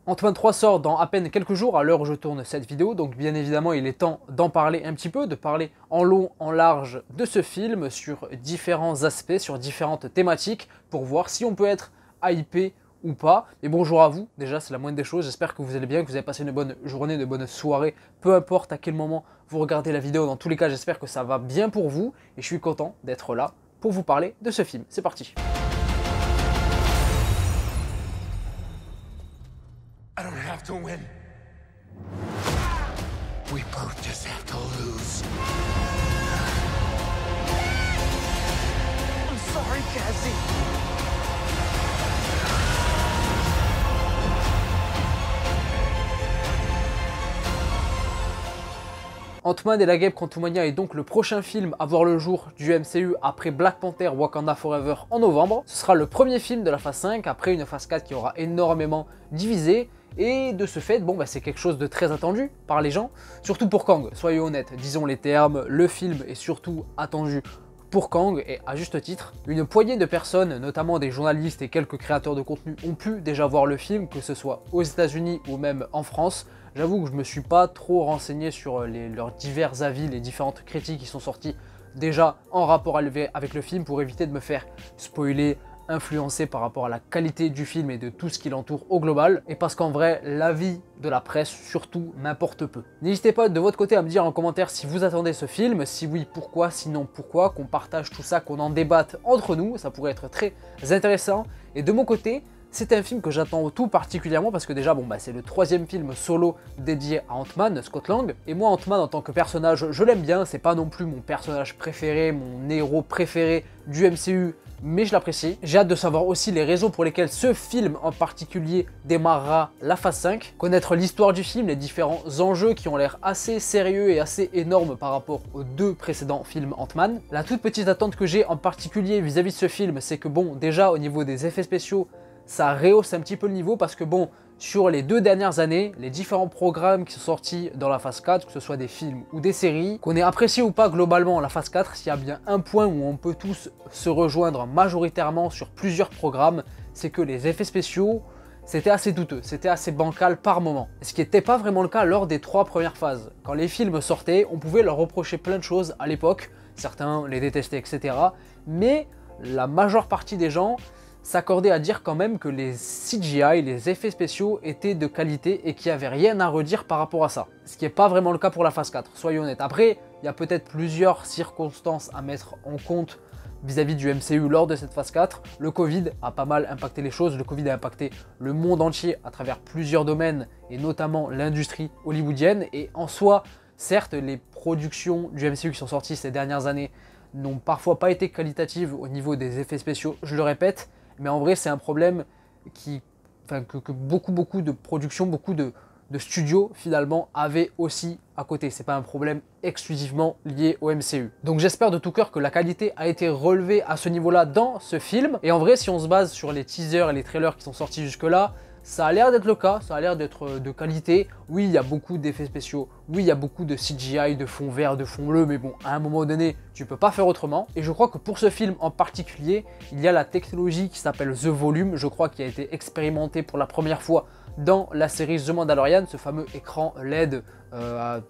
Ant-Man 3 sort dans à peine quelques jours à l'heure où je tourne cette vidéo, donc bien évidemment il est temps d'en parler un petit peu, de parler en long, en large de ce film sur différents aspects, sur différentes thématiques, pour voir si on peut être hypé ou pas. Et bonjour à vous, déjà c'est la moindre des choses, j'espère que vous allez bien, que vous avez passé une bonne journée, une bonne soirée, peu importe à quel moment vous regardez la vidéo, dans tous les cas j'espère que ça va bien pour vous, et je suis content d'être là pour vous parler de ce film. C'est parti. I don't have to win. We both just have to lose. I'm sorry, Cassie. Ant-Man et la guêpe Quantumania est donc le prochain film à voir le jour du MCU après Black Panther Wakanda Forever en novembre. Ce sera le premier film de la phase 5 après une phase 4 qui aura énormément divisé. Et de ce fait, c'est quelque chose de très attendu par les gens, surtout pour Kang, soyons honnêtes, disons les termes, le film est surtout attendu pour Kang, et à juste titre. Une poignée de personnes, notamment des journalistes et quelques créateurs de contenu, ont pu déjà voir le film, que ce soit aux États-Unis ou même en France. J'avoue que je me suis pas trop renseigné sur leurs divers avis, les différentes critiques qui sont sorties déjà en rapport avec le film, pour éviter de me faire spoiler, influencé par rapport à la qualité du film et de tout ce qui l'entoure au global, et parce qu'en vrai l'avis de la presse surtout m'importe peu. N'hésitez pas de votre côté à me dire en commentaire si vous attendez ce film, si oui pourquoi, sinon pourquoi, qu'on partage tout ça, qu'on en débatte entre nous, ça pourrait être très intéressant. Et de mon côté, c'est un film que j'attends tout particulièrement parce que déjà c'est le troisième film solo dédié à Ant-Man, Scott Lang, et moi Ant-Man en tant que personnage je l'aime bien, c'est pas non plus mon personnage préféré, mon héros préféré du MCU, mais je l'apprécie. J'ai hâte de savoir aussi les raisons pour lesquelles ce film en particulier démarrera la phase 5, connaître l'histoire du film, les différents enjeux qui ont l'air assez sérieux et assez énormes par rapport aux deux précédents films Ant-Man. La toute petite attente que j'ai en particulier vis-à-vis de ce film, c'est que déjà au niveau des effets spéciaux, ça rehausse un petit peu le niveau parce que sur les 2 dernières années, les différents programmes qui sont sortis dans la phase 4, que ce soit des films ou des séries, qu'on ait apprécié ou pas globalement la phase 4, s'il y a bien un point où on peut tous se rejoindre majoritairement sur plusieurs programmes, c'est que les effets spéciaux, c'était assez douteux, c'était assez bancal par moment. Ce qui n'était pas vraiment le cas lors des 3 premières phases. Quand les films sortaient, on pouvait leur reprocher plein de choses à l'époque, certains les détestaient, etc. Mais la majeure partie des gens s'accorder à dire quand même que les CGI, les effets spéciaux étaient de qualité et qu'il n'y avait rien à redire par rapport à ça. Ce qui n'est pas vraiment le cas pour la phase 4, soyons honnêtes. Après, il y a peut-être plusieurs circonstances à mettre en compte vis-à-vis du MCU lors de cette phase 4. Le Covid a pas mal impacté les choses, le Covid a impacté le monde entier à travers plusieurs domaines et notamment l'industrie hollywoodienne. Et en soi, certes, les productions du MCU qui sont sorties ces dernières années n'ont parfois pas été qualitatives au niveau des effets spéciaux, je le répète. Mais en vrai, c'est un problème que beaucoup de productions, beaucoup de studios finalement avaient aussi à côté. C'est pas un problème exclusivement lié au MCU. Donc j'espère de tout cœur que la qualité a été relevée à ce niveau-là dans ce film. Et en vrai, si on se base sur les teasers et les trailers qui sont sortis jusque-là, ça a l'air d'être le cas, ça a l'air d'être de qualité. Oui, il y a beaucoup d'effets spéciaux, oui, il y a beaucoup de CGI, de fond vert, de fond bleu, mais à un moment donné, tu peux pas faire autrement. Et je crois que pour ce film en particulier, il y a la technologie qui s'appelle The Volume, je crois, qui a été expérimentée pour la première fois dans la série The Mandalorian, ce fameux écran LED à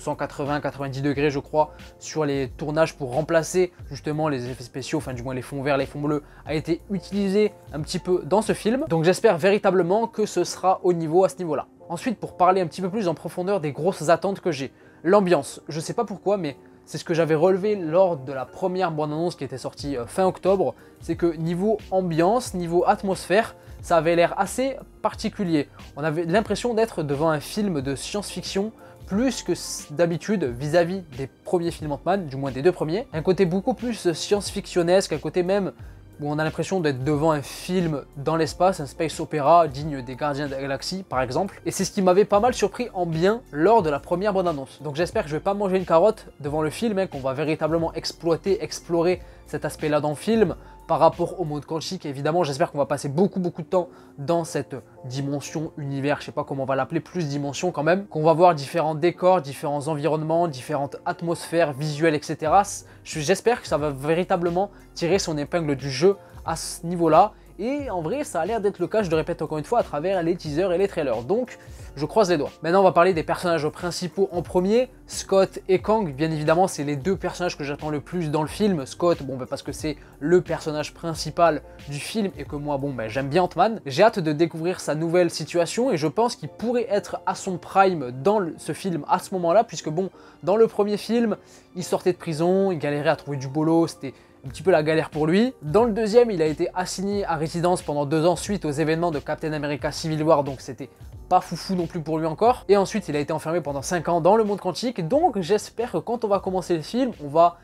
180-90 degrés je crois sur les tournages pour remplacer justement les effets spéciaux, enfin du moins les fonds verts, les fonds bleus, a été utilisé un petit peu dans ce film. Donc j'espère véritablement que ce sera au niveau à ce niveau-là. Ensuite, pour parler un petit peu plus en profondeur des grosses attentes que j'ai, l'ambiance, je sais pas pourquoi mais c'est ce que j'avais relevé lors de la première bande-annonce qui était sortie fin octobre, c'est que niveau ambiance, niveau atmosphère, ça avait l'air assez particulier. On avait l'impression d'être devant un film de science-fiction plus que d'habitude vis-à-vis des premiers films Ant-Man, du moins des 2 premiers. Un côté beaucoup plus science-fictionnesque, un côté même où on a l'impression d'être devant un film dans l'espace, un space opéra digne des Gardiens de la Galaxie par exemple. Et c'est ce qui m'avait pas mal surpris en bien lors de la première bande-annonce. Donc j'espère que je vais pas manger une carotte devant le film, qu'on va véritablement exploiter, explorer cet aspect-là dans le film. Par rapport au mode quantique, évidemment, j'espère qu'on va passer beaucoup de temps dans cette dimension, univers, je sais pas comment on va l'appeler, plus dimension quand même, qu'on va voir différents décors, différents environnements, différentes atmosphères visuelles, etc. J'espère que ça va véritablement tirer son épingle du jeu à ce niveau-là et en vrai ça a l'air d'être le cas, je le répète encore une fois, à travers les teasers et les trailers, donc je croise les doigts. Maintenant on va parler des personnages principaux en premier, Scott et Kang, bien évidemment c'est les deux personnages que j'attends le plus dans le film. Scott, bon parce que c'est le personnage principal du film et que moi j'aime bien Ant-Man. J'ai hâte de découvrir sa nouvelle situation et je pense qu'il pourrait être à son prime dans ce film à ce moment-là, puisque bon, dans le premier film, il sortait de prison, il galérait à trouver du boulot, c'était un petit peu la galère pour lui. Dans le deuxième, il a été assigné à résidence pendant 2 ans suite aux événements de Captain America Civil War, donc c'était pas foufou non plus pour lui encore. Et ensuite, il a été enfermé pendant 5 ans dans le monde quantique, donc j'espère que quand on va commencer le film, on va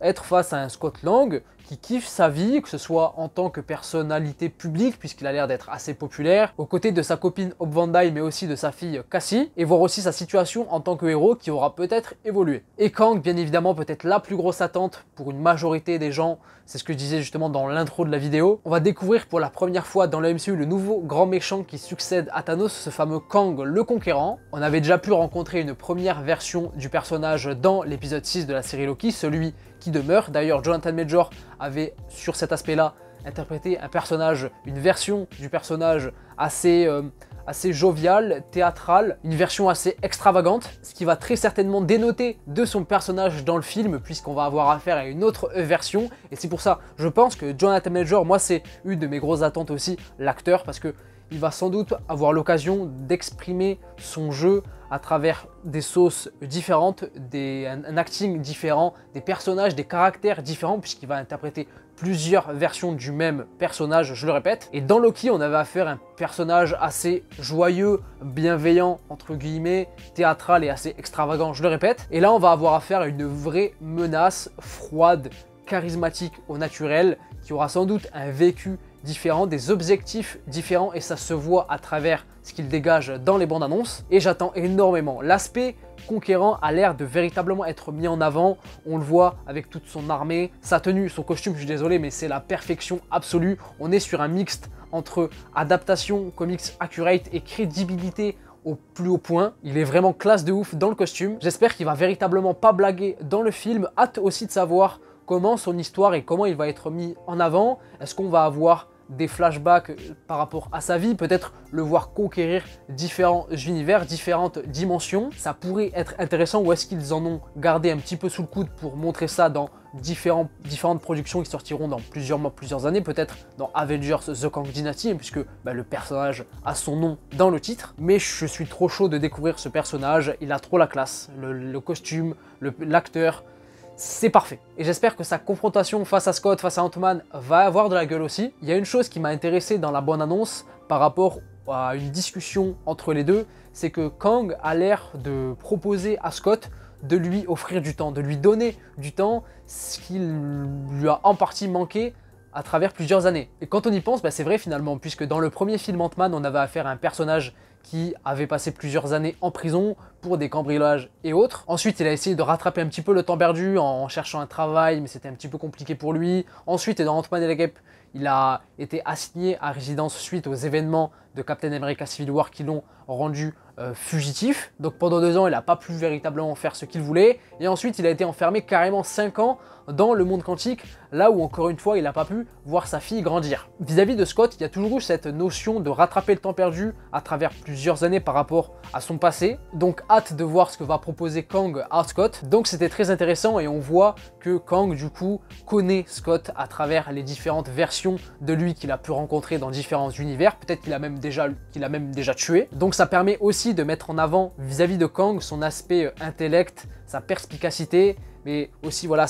être face à un Scott Lang qui kiffe sa vie, que ce soit en tant que personnalité publique, puisqu'il a l'air d'être assez populaire, aux côtés de sa copine Hope Van Dyne, mais aussi de sa fille Cassie, et voir aussi sa situation en tant que héros qui aura peut-être évolué. Et Kang, bien évidemment, peut-être la plus grosse attente pour une majorité des gens, c'est ce que je disais justement dans l'intro de la vidéo. On va découvrir pour la première fois dans le MCU le nouveau grand méchant qui succède à Thanos, ce fameux Kang le Conquérant. On avait déjà pu rencontrer une première version du personnage dans l'épisode 6 de la série Loki, celui qui demeure. D'ailleurs, Jonathan Majors avait, sur cet aspect-là, interprété un personnage, une version du personnage assez joviale, théâtrale, une version assez extravagante, ce qui va très certainement dénoter de son personnage dans le film, puisqu'on va avoir affaire à une autre version, et c'est pour ça, je pense que Jonathan Majors, moi c'est une de mes grosses attentes aussi, l'acteur, parce que il va sans doute avoir l'occasion d'exprimer son jeu à travers des sauces différentes, un acting différent, des personnages, des caractères différents, puisqu'il va interpréter plusieurs versions du même personnage, je le répète. Et dans Loki, on avait affaire à un personnage assez joyeux, bienveillant, entre guillemets, théâtral et assez extravagant, je le répète. Et là, on va avoir affaire à une vraie menace froide, charismatique au naturel, qui aura sans doute un vécu différent, des objectifs différents, et ça se voit à travers ce qu'il dégage dans les bandes annonces. Et j'attends énormément. L'aspect conquérant a l'air de véritablement être mis en avant. On le voit avec toute son armée, sa tenue, son costume, je suis désolé, mais c'est la perfection absolue. On est sur un mixte entre adaptation, comics accurate et crédibilité au plus haut point. Il est vraiment classe de ouf dans le costume. J'espère qu'il va véritablement pas blaguer dans le film. Hâte aussi de savoir comment son histoire et comment il va être mis en avant. Est-ce qu'on va avoir des flashbacks par rapport à sa vie, peut-être le voir conquérir différents univers, différentes dimensions. Ça pourrait être intéressant, ou est-ce qu'ils en ont gardé un petit peu sous le coude pour montrer ça dans différentes productions qui sortiront dans plusieurs mois, plusieurs années, peut-être dans Avengers The Kang Dynasty, puisque le personnage a son nom dans le titre. Mais je suis trop chaud de découvrir ce personnage, il a trop la classe, le costume, l'acteur, c'est parfait. Et j'espère que sa confrontation face à Scott, face à Ant-Man, va avoir de la gueule aussi. Il y a une chose qui m'a intéressé dans la bande-annonce par rapport à une discussion entre les deux, c'est que Kang a l'air de proposer à Scott de lui offrir du temps, de lui donner du temps, ce qu'il lui a en partie manqué à travers plusieurs années. Et quand on y pense, c'est vrai finalement, puisque dans le premier film Ant-Man, on avait affaire à un personnage qui avait passé plusieurs années en prison pour des cambriolages et autres. Ensuite, il a essayé de rattraper un petit peu le temps perdu en cherchant un travail, mais c'était un petit peu compliqué pour lui. Ensuite, dans Ant-Man et la Guêpe, il a été assigné à résidence suite aux événements de Captain America Civil War qui l'ont rendu fugitif. Donc pendant 2 ans, il n'a pas pu véritablement faire ce qu'il voulait. Et ensuite, il a été enfermé carrément 5 ans dans le monde quantique, là où encore une fois, il n'a pas pu voir sa fille grandir. Vis-à-vis de Scott, il y a toujours eu cette notion de rattraper le temps perdu à travers plusieurs années par rapport à son passé. Donc hâte de voir ce que va proposer Kang à Scott. Donc c'était très intéressant et on voit que Kang du coup connaît Scott à travers les différentes versions de lui qu'il a pu rencontrer dans différents univers. Peut-être qu'il a même déjà tué. Donc ça permet aussi de mettre en avant vis-à-vis de Kang son aspect intellect, sa perspicacité, mais aussi voilà,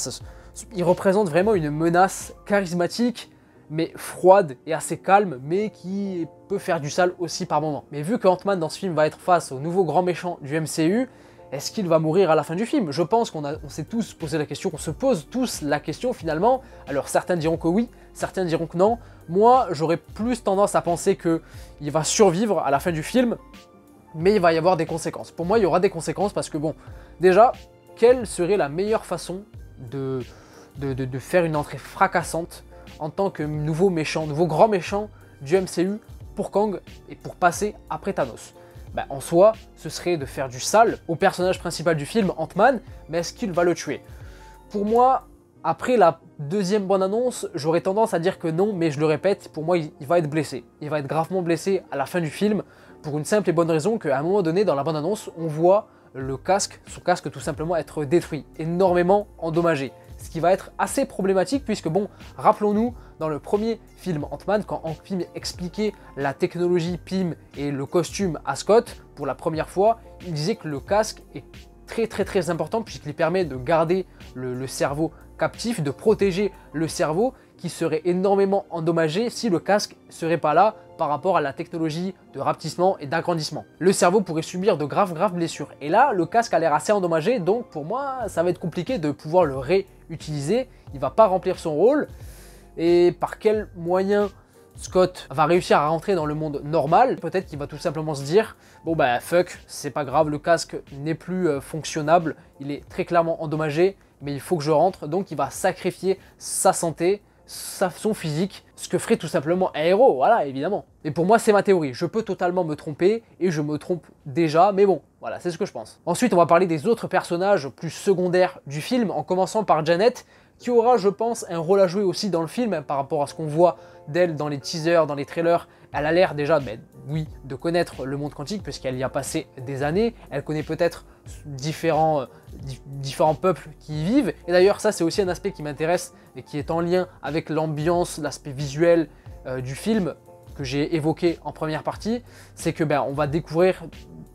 il représente vraiment une menace charismatique, mais froide et assez calme, mais qui peut faire du sale aussi par moment. Mais vu que Ant-Man dans ce film va être face au nouveau grand méchant du MCU, est-ce qu'il va mourir à la fin du film? Je pense qu'on s'est tous posé la question, on se pose tous la question finalement. Alors certains diront que oui, certains diront que non. Moi, j'aurais plus tendance à penser qu'il va survivre à la fin du film, mais il va y avoir des conséquences. Pour moi, il y aura des conséquences parce que bon, déjà, quelle serait la meilleure façon de faire une entrée fracassante en tant que nouveau grand méchant du MCU pour Kang et pour passer après Thanos? En soi, ce serait de faire du sale au personnage principal du film, Ant-Man, mais est-ce qu'il va le tuer? Pour moi, Après la deuxième bande-annonce, j'aurais tendance à dire que non, mais je le répète, pour moi il va être blessé. Il va être gravement blessé à la fin du film, pour une simple et bonne raison qu'à un moment donné dans la bande-annonce, on voit le casque, son casque tout simplement être détruit, énormément endommagé. Ce qui va être assez problématique puisque bon, rappelons-nous, dans le premier film Ant-Man, quand Hank Pym expliquait la technologie Pym et le costume à Scott, pour la première fois, il disait que le casque est très important puisqu'il permet de garder le cerveau captif, de protéger le cerveau qui serait énormément endommagé si le casque serait pas là par rapport à la technologie de rapetissement et d'agrandissement. Le cerveau pourrait subir de graves blessures. Et là, le casque a l'air assez endommagé, donc pour moi, ça va être compliqué de pouvoir le réutiliser. Il va pas remplir son rôle. Et par quel moyen Scott va réussir à rentrer dans le monde normal? Peut-être qu'il va tout simplement se dire, bon bah fuck, c'est pas grave, le casque n'est plus fonctionnable, il est très clairement endommagé, mais il faut que je rentre, donc il va sacrifier sa santé, son physique, ce que ferait tout simplement un héros, voilà, évidemment. Et pour moi, c'est ma théorie. Je peux totalement me tromper, et je me trompe déjà, mais bon, voilà, c'est ce que je pense. Ensuite, on va parler des autres personnages plus secondaires du film, en commençant par Janet, qui aura, je pense, un rôle à jouer aussi dans le film, par rapport à ce qu'on voit d'elle dans les teasers, dans les trailers. Elle a l'air déjà, oui, de connaître le monde quantique, puisqu'elle y a passé des années. Elle connaît peut-être différents peuples qui y vivent. Et d'ailleurs, ça, c'est aussi un aspect qui m'intéresse et qui est en lien avec l'ambiance, l'aspect visuel du film que j'ai évoqué en première partie. C'est que on va découvrir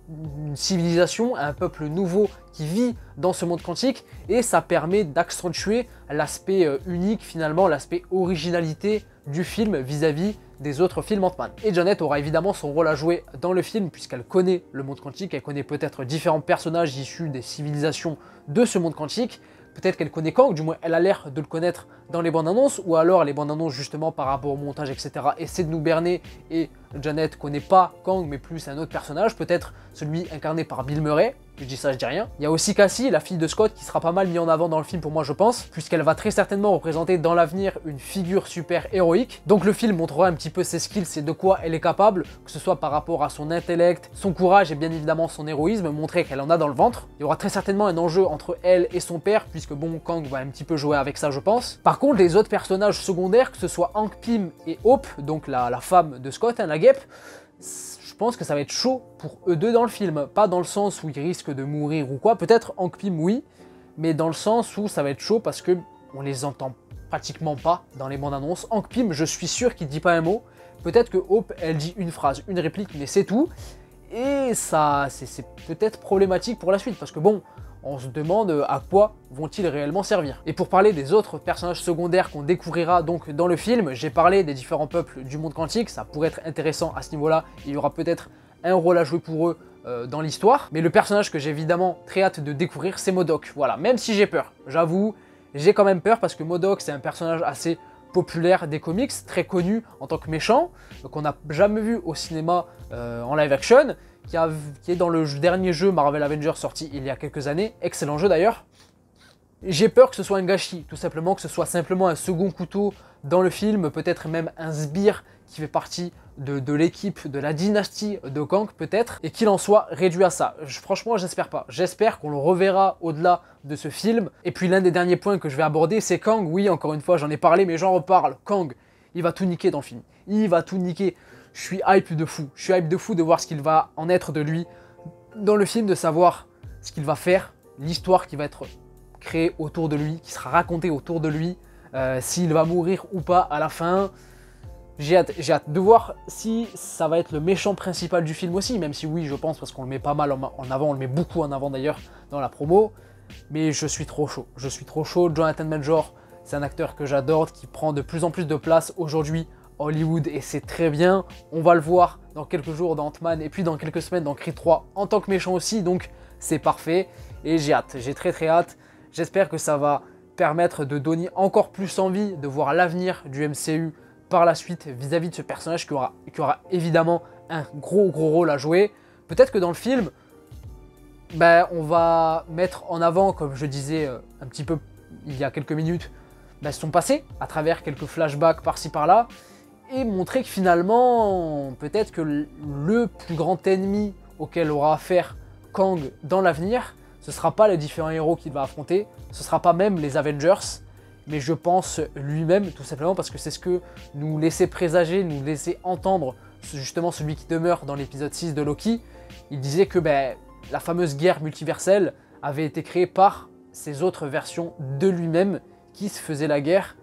une civilisation, un peuple nouveau qui vit dans ce monde quantique, et ça permet d'accentuer l'aspect unique, finalement, l'aspect originalité du film vis-à-vis des autres films Ant-Man. Et Janet aura évidemment son rôle à jouer dans le film puisqu'elle connaît le monde quantique, elle connaît peut-être différents personnages issus des civilisations de ce monde quantique. Peut-être qu'elle connaît Kang, du moins elle a l'air de le connaître dans les bandes annonces, ou alors les bandes annonces justement par rapport au montage, etc. essaient de nous berner et Janet connaît pas Kang mais plus un autre personnage, peut-être celui incarné par Bill Murray. Je dis ça, je dis rien. Il y a aussi Cassie, la fille de Scott, qui sera pas mal mise en avant dans le film pour moi je pense, puisqu'elle va très certainement représenter dans l'avenir une figure super héroïque. Donc le film montrera un petit peu ses skills et de quoi elle est capable, que ce soit par rapport à son intellect, son courage et bien évidemment son héroïsme, montrer qu'elle en a dans le ventre. Il y aura très certainement un enjeu entre elle et son père, puisque bon, Kang va un petit peu jouer avec ça je pense. Par contre, les autres personnages secondaires, que ce soit Hank Pym et Hope, donc la femme de Scott, la guêpe, je pense que ça va être chaud pour eux deux dans le film. Pas dans le sens où ils risquent de mourir ou quoi, peut-être Hank Pym oui, mais dans le sens où ça va être chaud parce que on les entend pratiquement pas dans les bandes annonces. Hank Pym, je suis sûr qu'il dit pas un mot. Peut-être que Hope, elle dit une phrase, une réplique, mais c'est tout. Et ça, c'est peut-être problématique pour la suite, parce que bon, on se demande à quoi vont-ils réellement servir. Et pour parler des autres personnages secondaires qu'on découvrira donc dans le film, j'ai parlé des différents peuples du monde quantique, ça pourrait être intéressant à ce niveau-là, il y aura peut-être un rôle à jouer pour eux dans l'histoire, mais le personnage que j'ai évidemment très hâte de découvrir, c'est MODOK. Voilà, même si j'ai peur, j'avoue, j'ai quand même peur parce que MODOK, c'est un personnage assez populaire des comics, très connu en tant que méchant, qu'on n'a jamais vu au cinéma en live action, qui est dans le dernier jeu Marvel Avengers sorti il y a quelques années, excellent jeu d'ailleurs. J'ai peur que ce soit un gâchis, tout simplement, que ce soit simplement un second couteau dans le film, peut-être même un sbire qui fait partie de l'équipe, de la dynastie de Kang peut-être, et qu'il en soit réduit à ça. Franchement, j'espère pas. J'espère qu'on le reverra au-delà de ce film. Et puis l'un des derniers points que je vais aborder, c'est Kang. Oui, encore une fois, j'en ai parlé, mais j'en reparle. Kang, il va tout niquer dans le film. Il va tout niquer. Je suis hype de fou. Je suis hype de fou de voir ce qu'il va en être de lui dans le film, de savoir ce qu'il va faire, l'histoire qui va être créée autour de lui, qui sera racontée autour de lui, s'il va mourir ou pas à la fin. J'ai hâte de voir si ça va être le méchant principal du film aussi, même si oui, je pense, parce qu'on le met pas mal en avant, on le met beaucoup en avant d'ailleurs dans la promo, mais je suis trop chaud. Je suis trop chaud. Jonathan Major, c'est un acteur que j'adore, qui prend de plus en plus de place aujourd'hui Hollywood, et c'est très bien. On va le voir dans quelques jours dans Ant-Man et puis dans quelques semaines dans Creed 3 en tant que méchant aussi, donc c'est parfait et j'ai hâte, j'ai très hâte. J'espère que ça va permettre de donner encore plus envie de voir l'avenir du MCU par la suite vis-à-vis de ce personnage qui aura évidemment un gros rôle à jouer. Peut-être que dans le film, on va mettre en avant, comme je disais un petit peu il y a quelques minutes, son passé à travers quelques flashbacks par-ci par-là, et montrer que finalement, peut-être que le plus grand ennemi auquel aura affaire Kang dans l'avenir, ce ne sera pas les différents héros qu'il va affronter, ce ne sera pas même les Avengers, mais je pense lui-même, tout simplement parce que c'est ce que nous laissait présager, nous laissait entendre justement celui qui demeure dans l'épisode 6 de Loki. Il disait que la fameuse guerre multiverselle avait été créée par ces autres versions de lui-même qui se faisaient la guerre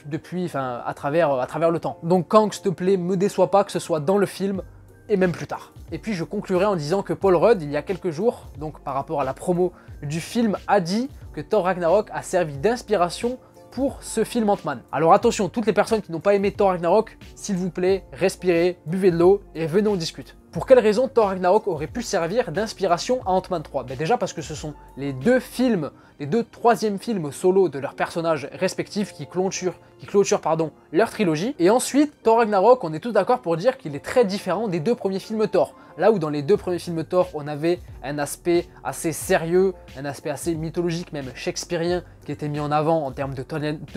depuis, à travers le temps. Donc Kang, s'il te plaît, me déçois pas, que ce soit dans le film et même plus tard. Et puis je conclurai en disant que Paul Rudd, il y a quelques jours, donc par rapport à la promo du film, a dit que Thor Ragnarok a servi d'inspiration pour ce film Ant-Man. Alors attention, toutes les personnes qui n'ont pas aimé Thor Ragnarok, s'il vous plaît, respirez, buvez de l'eau et venez on discute. Pour quelle raison Thor Ragnarok aurait pu servir d'inspiration à Ant-Man 3 ? Déjà parce que ce sont les deux troisièmes films solo de leurs personnages respectifs qui clôturent leur trilogie. Et ensuite, Thor Ragnarok, on est tous d'accord pour dire qu'il est très différent des deux premiers films Thor. Là où dans les deux premiers films Thor, on avait un aspect assez sérieux, un aspect assez mythologique, même shakespearien, qui était mis en avant en termes de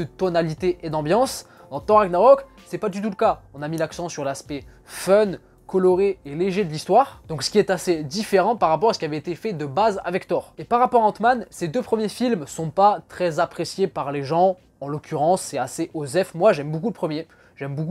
tonalité et d'ambiance, dans Thor Ragnarok, c'est pas du tout le cas. On a mis l'accent sur l'aspect fun, coloré et léger de l'histoire, donc ce qui est assez différent par rapport à ce qui avait été fait de base avec Thor. Et par rapport à Ant-Man, ces deux premiers films sont pas très appréciés par les gens, en l'occurrence c'est assez osef. Moi j'aime beaucoup le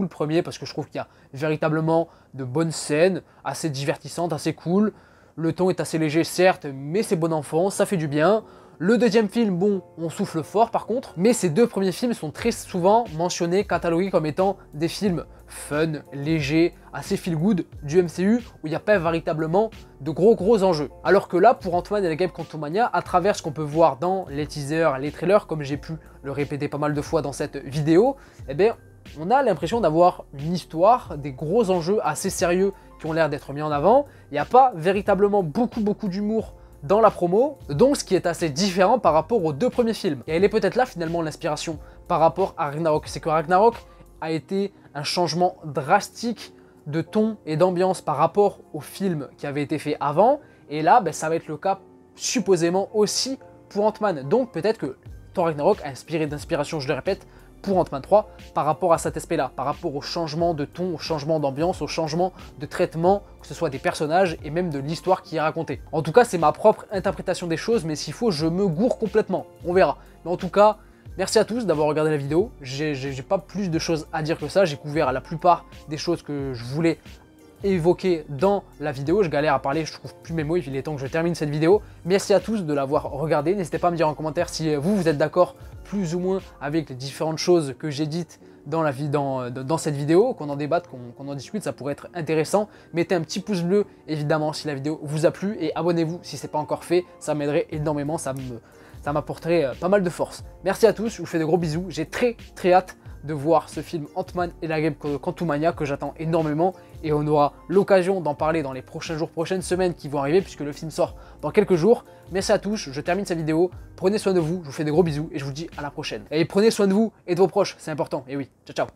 premier parce que je trouve qu'il y a véritablement de bonnes scènes, assez divertissantes, assez cool. Le ton est assez léger certes, mais c'est bon enfant, ça fait du bien. Le deuxième film, bon, on souffle fort par contre, mais ces deux premiers films sont très souvent mentionnés, catalogués comme étant des films fun, légers, assez feel good du MCU, où il n'y a pas véritablement de gros enjeux. Alors que là, pour Ant-Man et la Guêpe Quantumania, à travers ce qu'on peut voir dans les teasers, les trailers, comme j'ai pu le répéter pas mal de fois dans cette vidéo, on a l'impression d'avoir une histoire, des gros enjeux assez sérieux qui ont l'air d'être mis en avant. Il n'y a pas véritablement beaucoup d'humour dans la promo, donc ce qui est assez différent par rapport aux deux premiers films. Et elle est peut-être là finalement l'inspiration par rapport à Ragnarok, c'est que Ragnarok a été un changement drastique de ton et d'ambiance par rapport au film qui avait été fait avant, et là ça va être le cas supposément aussi pour Ant-Man, donc peut-être que Thor Ragnarok a inspiré d'inspiration, je le répète, pour Ant-Man 3 par rapport à cet aspect-là, par rapport au changement de ton, au changement d'ambiance, au changement de traitement, que ce soit des personnages et même de l'histoire qui est racontée. En tout cas, c'est ma propre interprétation des choses, mais s'il faut, je me gourre complètement, on verra. Mais en tout cas, merci à tous d'avoir regardé la vidéo, j'ai pas plus de choses à dire que ça, j'ai couvert la plupart des choses que je voulais évoqué dans la vidéo. Je galère à parler, je trouve plus mes mots, il est temps que je termine cette vidéo. Merci à tous de l'avoir regardé, n'hésitez pas à me dire en commentaire si vous êtes d'accord plus ou moins avec les différentes choses que j'ai dites dans cette vidéo, qu'on en débatte, qu'on en discute, ça pourrait être intéressant. Mettez un petit pouce bleu évidemment si la vidéo vous a plu et abonnez-vous si ce n'est pas encore fait, ça m'aiderait énormément, ça m'apporterait pas mal de force. Merci à tous, je vous fais de gros bisous, j'ai très hâte de voir ce film Ant-Man et la Guêpe Quantumania que j'attends énormément, et on aura l'occasion d'en parler dans les prochains jours, prochaines semaines qui vont arriver puisque le film sort dans quelques jours. Merci à tous, je termine cette vidéo, prenez soin de vous, je vous fais des gros bisous et je vous dis à la prochaine. Et prenez soin de vous et de vos proches, c'est important, et oui, ciao ciao.